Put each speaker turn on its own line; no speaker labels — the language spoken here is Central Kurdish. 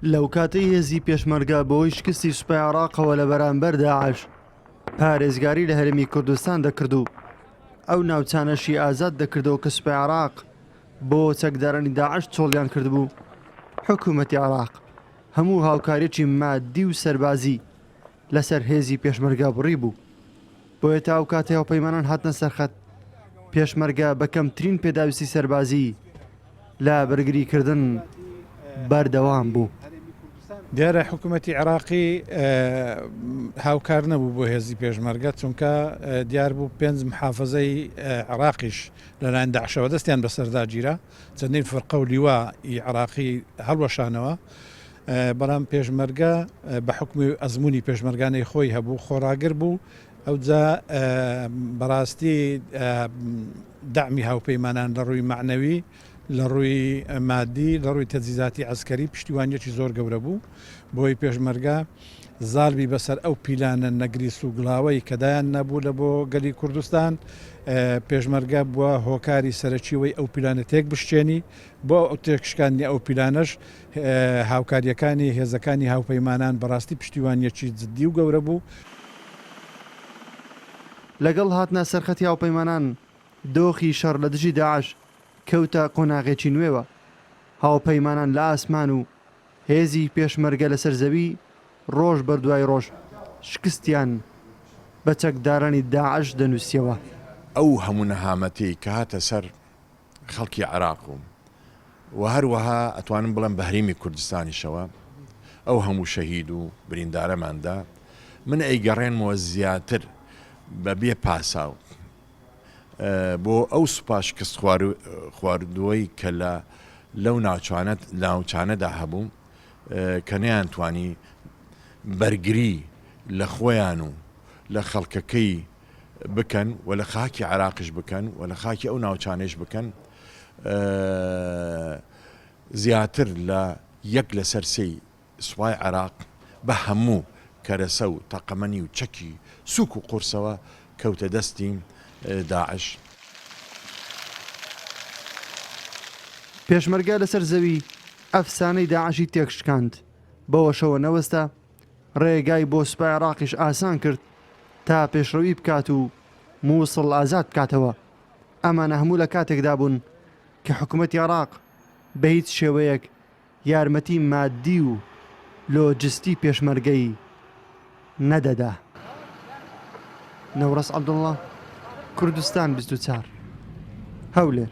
لەو کاتەی هێزی پێشمەرگە بۆی شکستی سوپای عێراقەوە لە بەرامبەر داعش پارێزگاری لە هەرێمی کوردستان دەکرد و ئەو ناوچانەشی ئازاد دەکردەوە کە سوپای عێراق بۆ چەکدارانی داعش چۆڵیان کردبوو، حکوومەتی عێراق هەموو هاوکاریەکی مادی و سەربازی لەسەر هێزی پێشمەرگە بڕی بوو. بۆیە تا ئەو کاتێ هاوپەیمانان هاتنە سەرخەت، پێشمەرگە بە کەمترین پێداویستی سەربازی لە بەرگریکردن بەردەوام بوو.
دیارە حکوومەتی عێراقی هاوکار نەبوو بۆ هێزی پێشمەرگە، چونکە دیار بوو 5 محافەزەی عێراقیش لەلایەن داعشەوە دەستیان بەسەرداگیرە، چەندین فەرقە و لیوائی عێراقی هەڵوەشانەوە، بەڵام پێشمەرگە بە حکمی ئەزمموی پێشمەرگانەی خۆی هەبوو، خۆراگر بوو. ئەوجا بەڕاستی دامی هاوپەیمانان لە ڕووی معنەوی، لە ڕووی مادی، لە ڕووی تەجهیزاتی عەسکەری پشتیوانیەکی زۆر گەورە بوو. بۆی پێشمەرگە زالبی بەسەر ئەو پیلانە نەگریس و گڵاوەی کەدایان نەبوو لە بۆ گەلی کوردستان، پێشمەرگە بووە هۆکاری سەرەکیەوەی ئەو پیلانە تێک بشتێنی. بۆ ئەو تێکشکاندنی ئەو پیلانەش هاوکاریەکانی هێزەکانی هاوپەیمانان بەڕاستی پشتیوانیەکی جددی و گەورە بوو.
لەگەڵ هاتنە سەرخەتی هاوپەیمانان دۆخی شەڕ لە دژی داعش کەوتە قۆناغێکی نوێوە. هاوپەیمانان لە ئاسمان و هێزی پێشمەرگە لەسەر زەوی ڕۆژ بەردوای ڕۆژ شکستیان بە چەکدارانی داعش دەنووسیەوە.
ئەو هەموو نەهامەتی کە هاتە سەر خەڵکی عێراق و هەروەها ئەتوانم بڵێم بە هەرێمی کوردستانیشەوە، ئەو هەموو شەهید و بریندارەماندا من ئەیگەڕێنمەوە زیاتر بەبێ پاساو بۆ ئەو سوپاشکست خواردووەی کە لەو ناوچانەدا هەبوو کە نەیانتوانی بەرگری لە خۆیان و لە خەڵکەکەی بکەن و لە خاکی عێراقش بکەن و لە خاکی ئەو ناوچانەش بکەن. زیاتر لە 1/3 سوپای عێراق بە هەموو کەرەسە و تەقەمەنی و چەکی سووک و قورسەوە کەوتە دەستی داعش.
پێشمەرگە لەسەر زەوی ئەفسانەی داعشی تێکشکاند، بەوە شەوە نەوەستا ڕێگای بۆ سوپای عێراقیش ئاسان کرد تا پێشڕەوی بکات و مووسڵ ئازاد بکاتەوە. ئەمانە هەموو لە کاتێکدا بوون کە حکوومەتی عێراق بە هیچ شێوەیەک یارمەتی مادی و لۆجستی پێشمەرگەی نەدەدا. نەورەس عەبدوڵڵا، کوردستان 24 هەولێر.